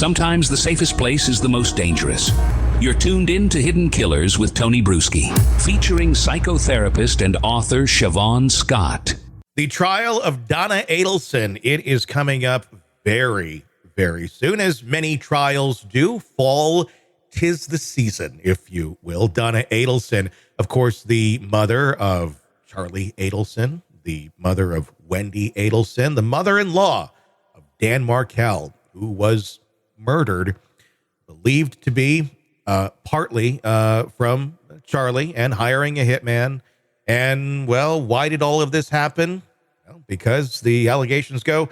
Sometimes the safest place is the most dangerous. You're tuned in to Hidden Killers with Tony Brueski, featuring psychotherapist and author Shavaun Scott. The trial of Donna Adelson, it is coming up very, very soon, as many trials do. Fall, 'tis the season, if you will. Donna Adelson, of course, the mother of Charlie Adelson, the mother of Wendi Adelson, the mother-in-law of Dan Markel, who was murdered, believed to be partly from Charlie and hiring a hitman. And, well, why did all of this happen? Well, because the allegations go,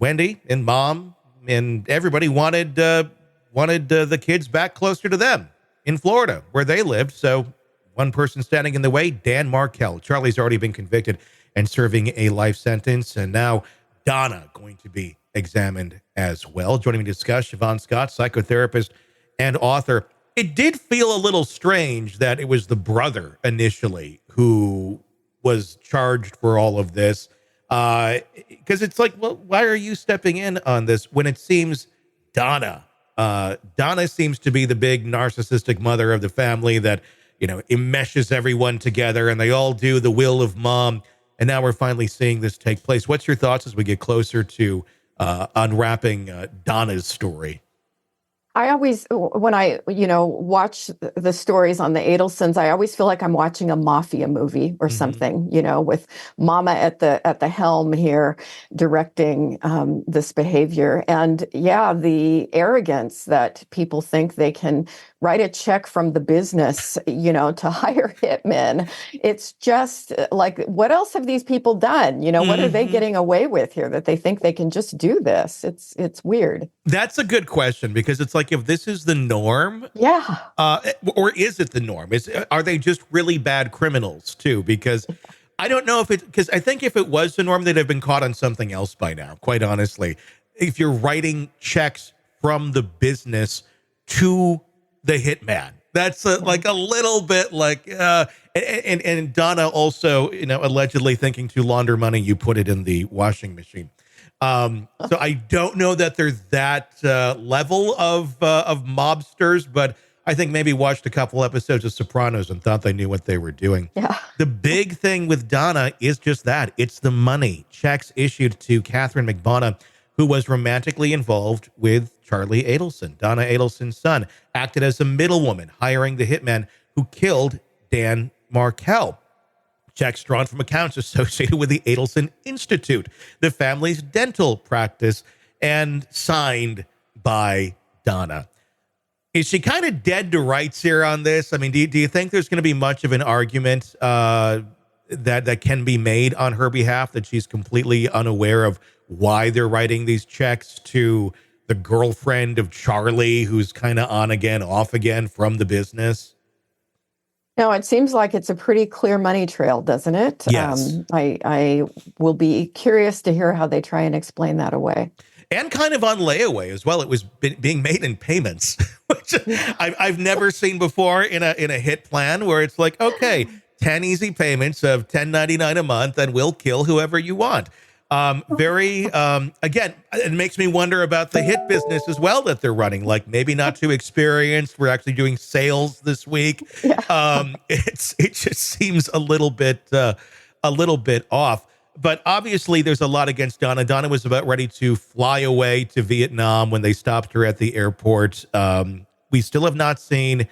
Wendi and mom and everybody wanted the kids back closer to them in Florida, where they lived. So one person standing in the way, Dan Markel. Charlie's already been convicted and serving a life sentence. And now Donna going to be examined as well. Joining me to discuss, Shavaun Scott, psychotherapist and author. It did feel a little strange that it was the brother initially who was charged for all of this. Because it's like, well, why are you stepping in on this when it seems Donna seems to be the big narcissistic mother of the family that, enmeshes everyone together and they all do the will of mom. And now we're finally seeing this take place. What's your thoughts as we get closer to unwrapping Donna's story? I always, when I, watch the stories on the Adelsons, I always feel like I'm watching a mafia movie or something, with mama at the helm here directing this behavior. And yeah, the arrogance that people think they can write a check from the business, to hire hitmen. It's just like, what else have these people done? What are they getting away with here that they think they can just do this? It's weird. That's a good question, because it's like, if this is the norm, or is it the norm? Are they just really bad criminals too? Because I don't know because I think if it was the norm, they'd have been caught on something else by now, quite honestly. If you're writing checks from the business to the hitman, that's like a little bit like, and Donna also, allegedly thinking to launder money, you put it in the washing machine. So I don't know that they're that level of mobsters, but I think maybe watched a couple episodes of Sopranos and thought they knew what they were doing. Yeah. The big thing with Donna is just that. It's the money. Checks issued to Catherine McBonna, who was romantically involved with Charlie Adelson. Donna Adelson's son acted as a middlewoman, hiring the hitman who killed Dan Markel. Checks drawn from accounts associated with the Adelson Institute, the family's dental practice, and signed by Donna. Is she kind of dead to rights here on this? I mean, do you think there's going to be much of an argument that can be made on her behalf, that she's completely unaware of why they're writing these checks to the girlfriend of Charlie, who's kind of on again, off again from the business? No, it seems like it's a pretty clear money trail, doesn't it? Yes. I will be curious to hear how they try and explain that away. And kind of on layaway as well. It was being made in payments, which I've never seen before in a hit plan, where it's like, okay, 10 easy payments of $10.99 a month, and we'll kill whoever you want. Again, it makes me wonder about the hit business as well that they're running. Like, maybe not too experienced. We're actually doing sales this week. Yeah. It just seems a little bit off. But obviously, there's a lot against Donna. Donna was about ready to fly away to Vietnam when they stopped her at the airport. We still have not seen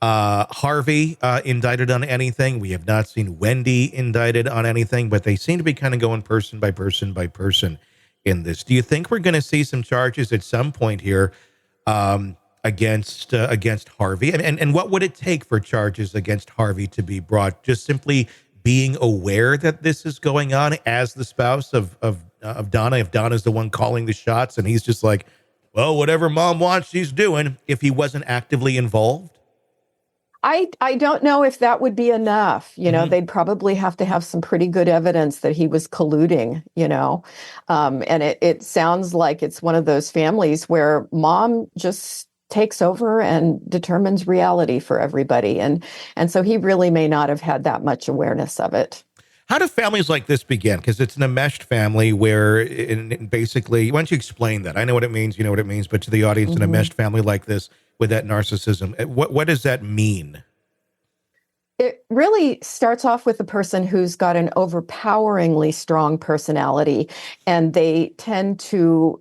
Harvey indicted on anything. We have not seen Wendi indicted on anything, but they seem to be kind of going person by person by person in this. Do you think we're going to see some charges at some point here against Harvey? And what would it take for charges against Harvey to be brought? Just simply being aware that this is going on as the spouse of Donna, if Donna's the one calling the shots and he's just like, well, whatever mom wants, she's doing, if he wasn't actively involved? I don't know if that would be enough. They'd probably have to have some pretty good evidence that he was colluding, and it sounds like it's one of those families where mom just takes over and determines reality for everybody. And so he really may not have had that much awareness of it. How do families like this begin? Because it's an enmeshed family where basically, why don't you explain that? I know what it means, you know what it means, but to the audience, an enmeshed family like this with that narcissism, what does that mean? It really starts off with a person who's got an overpoweringly strong personality, and they tend to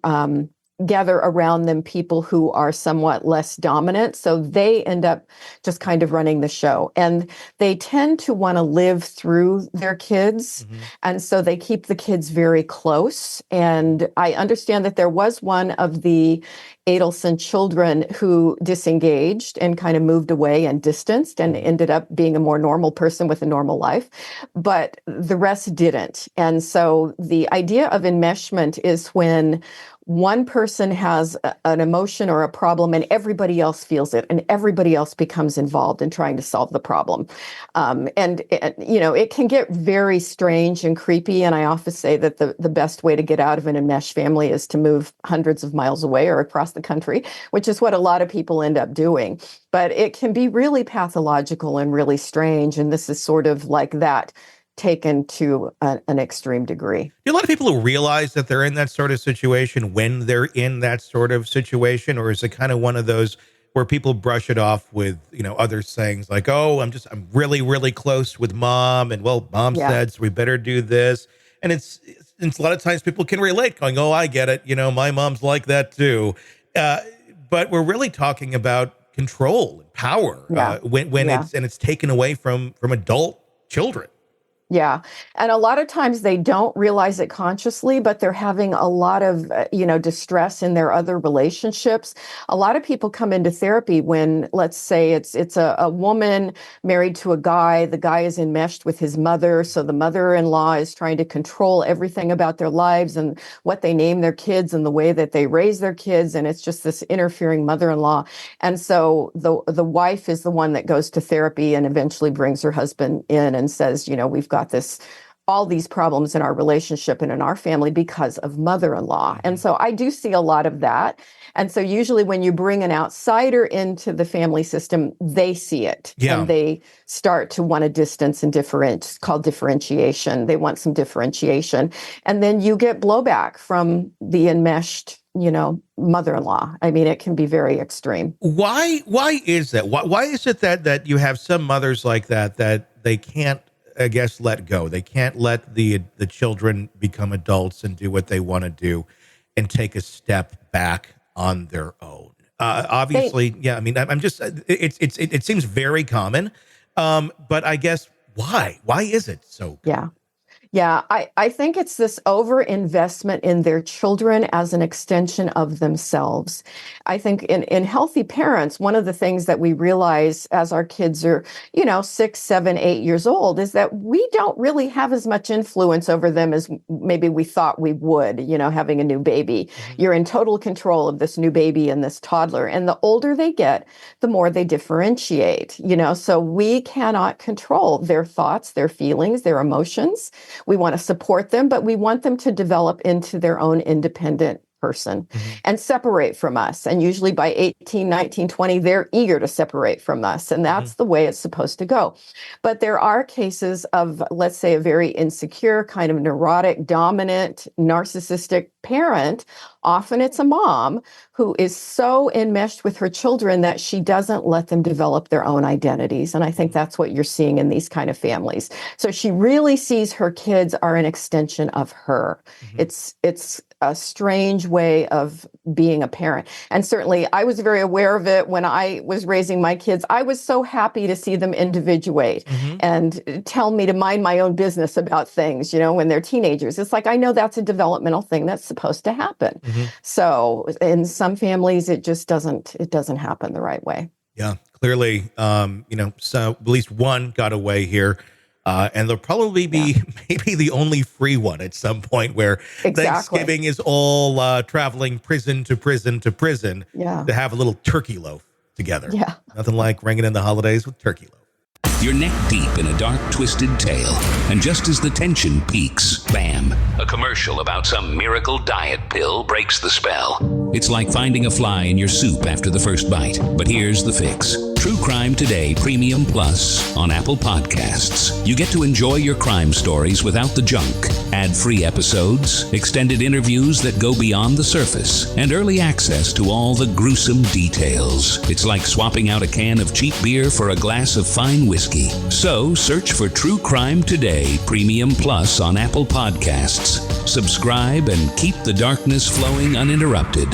gather around them people who are somewhat less dominant. So they end up just kind of running the show. And they tend to want to live through their kids. And so they keep the kids very close. And I understand that there was one of the Adelson children who disengaged and kind of moved away and distanced and ended up being a more normal person with a normal life, but the rest didn't. And so the idea of enmeshment is when one person has an emotion or a problem and everybody else feels it and everybody else becomes involved in trying to solve the problem. And you know, it can get very strange and creepy. And I often say that the best way to get out of an enmeshed family is to move hundreds of miles away or across the country, which is what a lot of people end up doing. But it can be really pathological and really strange. And this is sort of like that, taken to an extreme degree. Do a lot of people who realize that they're in that sort of situation when they're in that sort of situation? Or is it kind of one of those where people brush it off with, you know, other sayings like, oh, I'm really, really close with mom. And well, mom said, so we better do this. And it's a lot of times people can relate going, oh, I get it. You know, my mom's like that too. But we're really talking about control and power when it's taken away from adult children. Yeah. And a lot of times they don't realize it consciously, but they're having a lot of, distress in their other relationships. A lot of people come into therapy when, let's say it's a woman married to a guy. The guy is enmeshed with his mother. So the mother-in-law is trying to control everything about their lives and what they name their kids and the way that they raise their kids. And it's just this interfering mother-in-law. And so the wife is the one that goes to therapy and eventually brings her husband in and says, we've got all these problems in our relationship and in our family because of mother-in-law. And so I do see a lot of that. And so usually when you bring an outsider into the family system, they see it and they start to want to distance and differentiate. It's called differentiation. They want some differentiation. And then you get blowback from the enmeshed mother-in-law. I mean, it can be very extreme. Why is that? Why is it that you have some mothers like that they can't, I guess, let go? They can't let the children become adults and do what they want to do and take a step back on their own. Obviously, I'm just, it seems very common. But I guess why is it so common? Yeah, I think it's this overinvestment in their children as an extension of themselves. I think in healthy parents, one of the things that we realize as our kids are, 6, 7, 8 years old is that we don't really have as much influence over them as maybe we thought we would, having a new baby. You're in total control of this new baby and this toddler. And the older they get, the more they differentiate, so we cannot control their thoughts, their feelings, their emotions. We want to support them, but we want them to develop into their own independent person and separate from us. And usually by 18, 19, 20, they're eager to separate from us. And that's the way it's supposed to go. But there are cases of, let's say, a very insecure, kind of neurotic, dominant, narcissistic parent. Often it's a mom who is so enmeshed with her children that she doesn't let them develop their own identities. And I think that's what you're seeing in these kind of families. So she really sees her kids are an extension of her. It's a strange way of being a parent. And certainly I was very aware of it when I was raising my kids. I was so happy to see them individuate and tell me to mind my own business about things, when they're teenagers. It's like, I know that's a developmental thing that's supposed to happen. So in some families, it just doesn't happen the right way. Yeah, clearly, so at least one got away here. And there'll probably be maybe the only free one at some point where Thanksgiving is all traveling prison to prison to prison to have a little turkey loaf together. Yeah. Nothing like ringing in the holidays with turkey loaf. You're neck deep in a dark, twisted tale. And just as the tension peaks, bam, a commercial about some miracle diet pill breaks the spell. It's like finding a fly in your soup after the first bite. But here's the fix. True Crime Today Premium Plus on Apple Podcasts. You get to enjoy your crime stories without the junk, ad-free episodes, extended interviews that go beyond the surface, and early access to all the gruesome details. It's like swapping out a can of cheap beer for a glass of fine whiskey. So search for True Crime Today Premium Plus on Apple Podcasts. Subscribe and keep the darkness flowing uninterrupted.